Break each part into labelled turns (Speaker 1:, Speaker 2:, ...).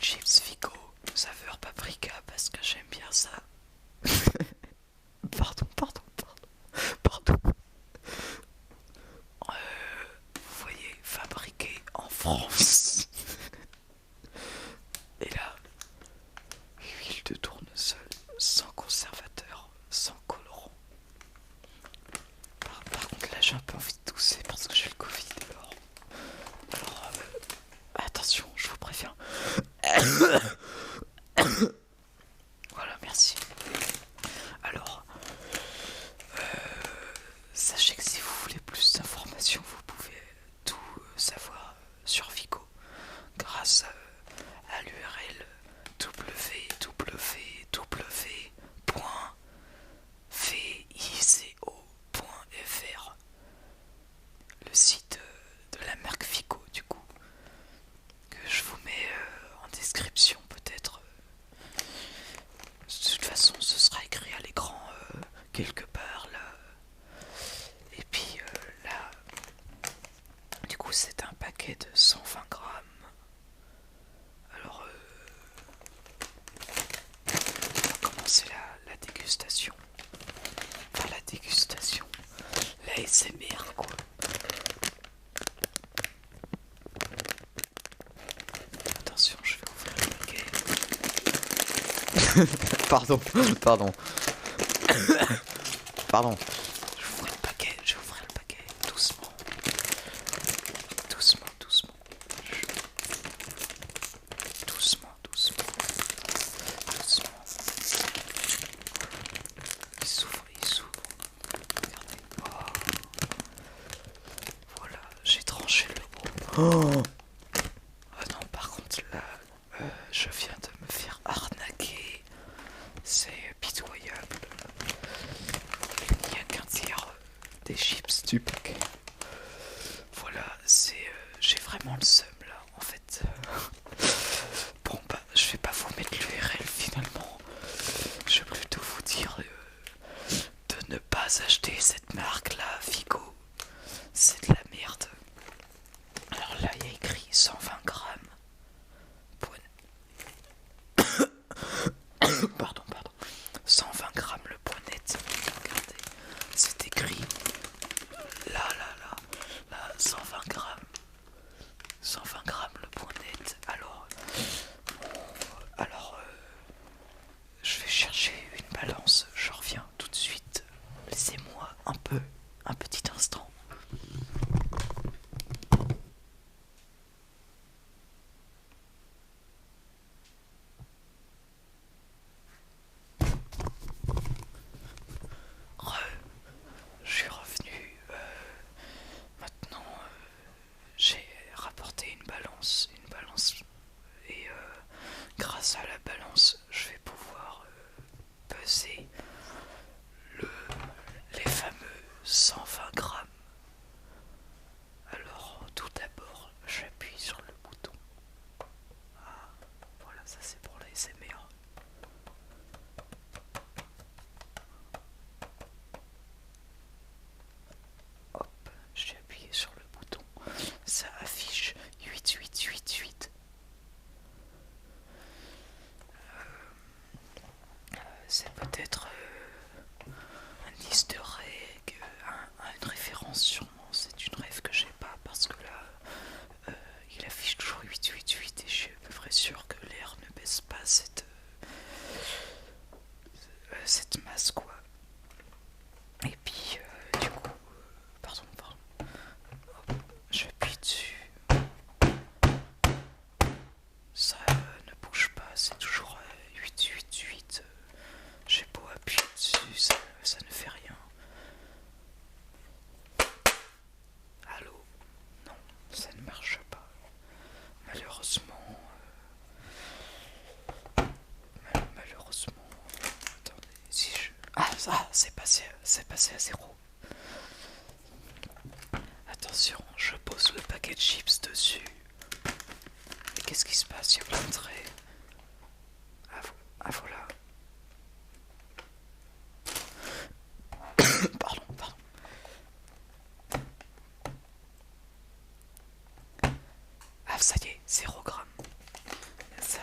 Speaker 1: chips Fico, saveur paprika parce que j'aime bien ça. Pardon, pardon, pardon, pardon. Vous voyez, fabriqué en France. Et là, huile de tournesol, sans conservateur, sans colorant. Par contre, là, j'ai un peu envie de tousser parce que j'ai le Covid. Alors attention, je vous préviens. Voilà, merci. Alors, sachez que si vous voulez plus d'informations, vous pouvez tout savoir sur Vico grâce à l'URL www.vico.fr, le site de la marque Vico du coup, que je vous mets en description peut-être. De toute façon, ce sera écrit à l'écran quelque part là. Et puis là, du coup, c'est un paquet de 120 grammes. Alors, on va commencer la dégustation. Enfin, la dégustation. La SMR, quoi. Attention, je vais ouvrir le paquet.
Speaker 2: Pardon, pardon. Pardon.
Speaker 1: Je vais ouvrir le paquet, doucement. Doucement, doucement. Doucement, doucement. Doucement. Il s'ouvre. Regardez. Oh. Voilà, j'ai tranché le haut.
Speaker 2: Oh,
Speaker 1: Ah non, par contre, là, je viens de me faire arnaquer. C'est pitoyable. Il n'y a qu'un tiers des chips du paquet. Voilà, j'ai vraiment le seum là, en fait. Bon, bah, je vais pas vous mettre l'URL finalement. Je vais plutôt vous dire de ne pas acheter cette marque là, Figo. C'est de la merde. Alors là, il y a écrit 120 grammes. Pardon. 120 grammes le point net. Regardez, c'est écrit. Là, 120 grammes. 120 grammes le point net. Alors, je vais chercher une balance. Je reviens tout de suite. Laissez-moi un petit instant. Je suis revenu. Maintenant, j'ai rapporté une balance. Et grâce à la balance, je vais pouvoir peser les fameux 120 grammes. Alors, tout d'abord, j'appuie sur le bouton. Ah, voilà, ça c'est pour la SMR. Hop, j'ai appuyé sur le bouton. Ça affiche 8888. C'est peut-être un easter egg, une référence sûrement. C'est une rêve que j'ai pas parce que là, il affiche toujours 888 et je suis à peu près sûr que l'air ne baisse pas cette masse quoi. Et puis du coup, pardon, hop, j'appuie dessus. Ça ne bouge pas, c'est toujours 888. J'ai beau appuyer dessus, ça ne fait rien. Allô? Non, ça ne marche pas. Malheureusement. Malheureusement. Attendez, si je. Ah, ça, c'est passé à 0. Attention, je pose le paquet de chips dessus. Et qu'est-ce qui se passe? Il y a plein de traits. Ah voilà. Pardon. Ah ça y est, 0 grammes. Ça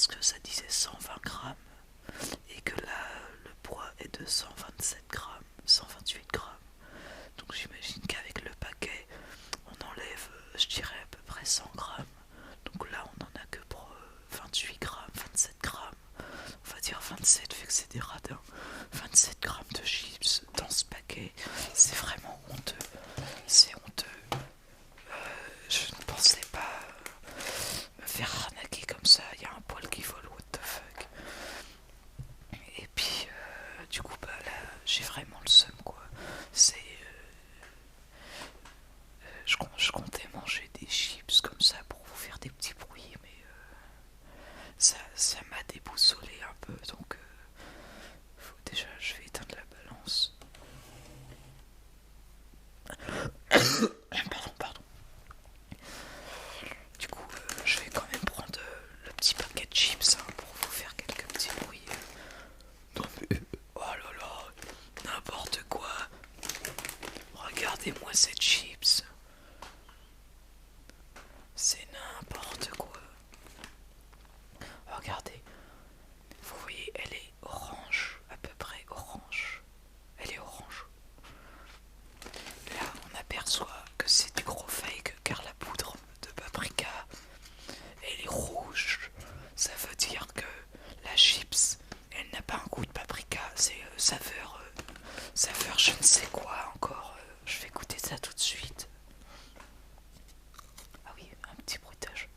Speaker 1: parce que ça disait 120 grammes et que là le poids est de 127 grammes, 128 grammes. Donc j'imagine qu'avec le paquet on enlève, je dirais à peu près 100 grammes. Donc là on en a que pour 28 grammes, 27 grammes. On va dire 27 vu que c'est des radins. 27 grammes de chips dans ce paquet, c'est vraiment honteux. C'est honteux. Je ne pensais pas me faire arnaquer comme ça. Il y a un poil qui vole, what the fuck. Et puis, du coup, bah là, j'ai vraiment le seum, quoi. C'est. Je comptais manger des chips comme ça pour vous faire des petits bruits, mais ça m'a déboussolé un peu, donc déjà, je vais éteindre la balance. Pardon. Du coup, je vais quand même prendre le petit paquet de chips pour vous faire quelques petits bruits. Non mais, oh là là, n'importe quoi. Regardez-moi ces chips. C'est n'importe quoi. Regardez, vous voyez, elle est orange, à peu près orange. Elle est orange. Là, on aperçoit que c'est du gros fake car la poudre de paprika, elle est rouge. Ça veut dire que la chips, elle n'a pas un goût de paprika, c'est saveur je ne sais quoi encore. Je vais goûter ça tout de suite. Ah oui, un petit bruitage.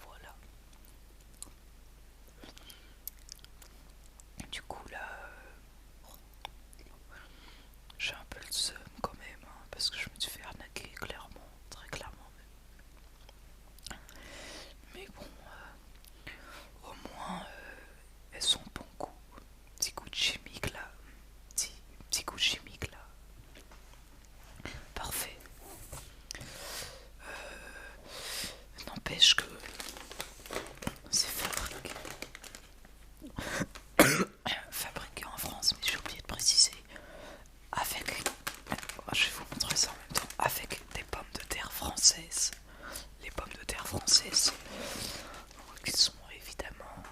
Speaker 1: Voilà. Du coup là, j'ai un peu le seum quand même, hein, parce que je me suis fait arnaquer clairement, très clairement même. Mais bon, au moins elles sont bon goût. Petit goût de chimique là, petit goût chimique là. Parfait. N'empêche que c'est fabriqué en France, mais j'ai oublié de préciser, avec, je vais vous montrer ça en même temps, avec des pommes de terre françaises. Les pommes de terre françaises, qui sont évidemment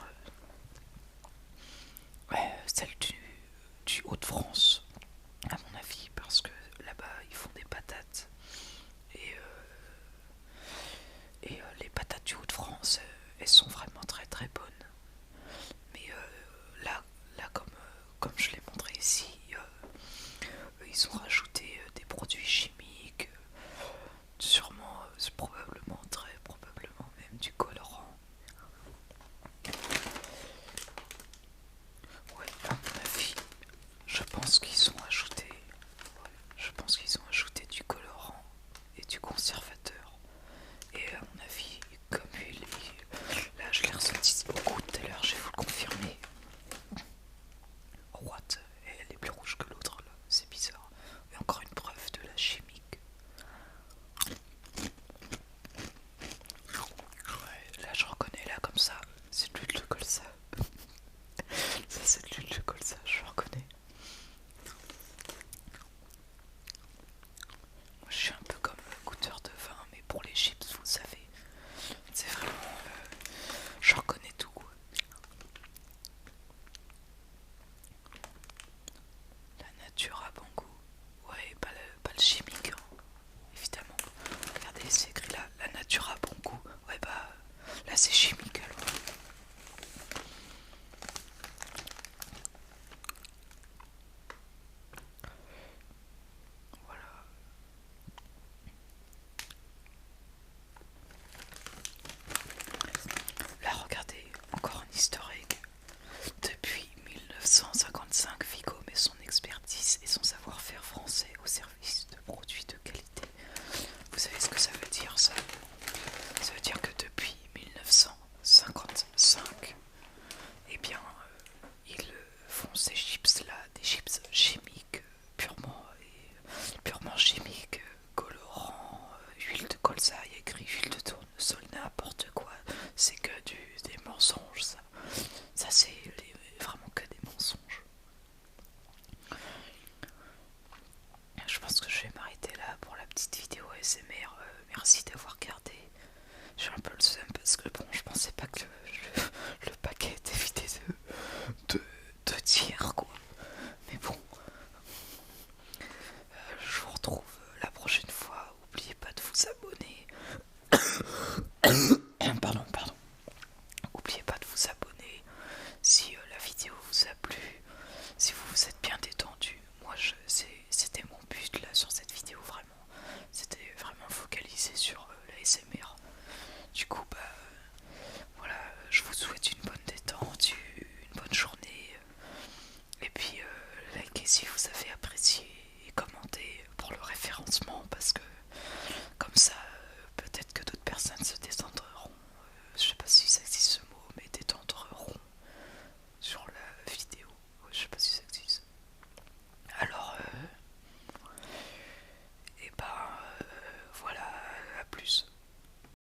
Speaker 1: celles du Hauts-de-France, à mon avis, parce que là-bas ils font des patates. Et les patates du Hauts-de-France, elles sont vraiment très très bonnes. Mais là comme je l'ai montré ici, ils ont rajouté des produits chimiques, sûrement, probablement, très probablement même du colorant. Ouais, à mon avis, je pense qu'ils ont ajouté, du colorant et du conservateur. Et à mon avis, comme là je l'ai ressenti beaucoup tout à l'heure, je vais vous le confirmer. What? Elle est plus rouge que l'autre là, c'est bizarre. Et encore une preuve de la chimique. Ouais, là je reconnais, là comme ça, c'est de l'huile de colza. Ça c'est de l'huile de colza, je reconnais. Moi je suis un peu comme goûteur de vin, mais pour les chips, vous savez, c'est vraiment, je reconnais tout quoi. La nature a bon goût. Ouais, pas le chimique, hein, évidemment. Regardez, c'est écrit là, la nature a bon goût. Ouais bah, là c'est chimique alors. Voilà. Là regardez, encore un historique. Depuis 1955, Vigo met son expertise et son savoir merci d'avoir gardé. J'ai un peu le seum parce que bon, je pensais pas que le paquet était vidé de tiers quoi. Mais bon, je vous retrouve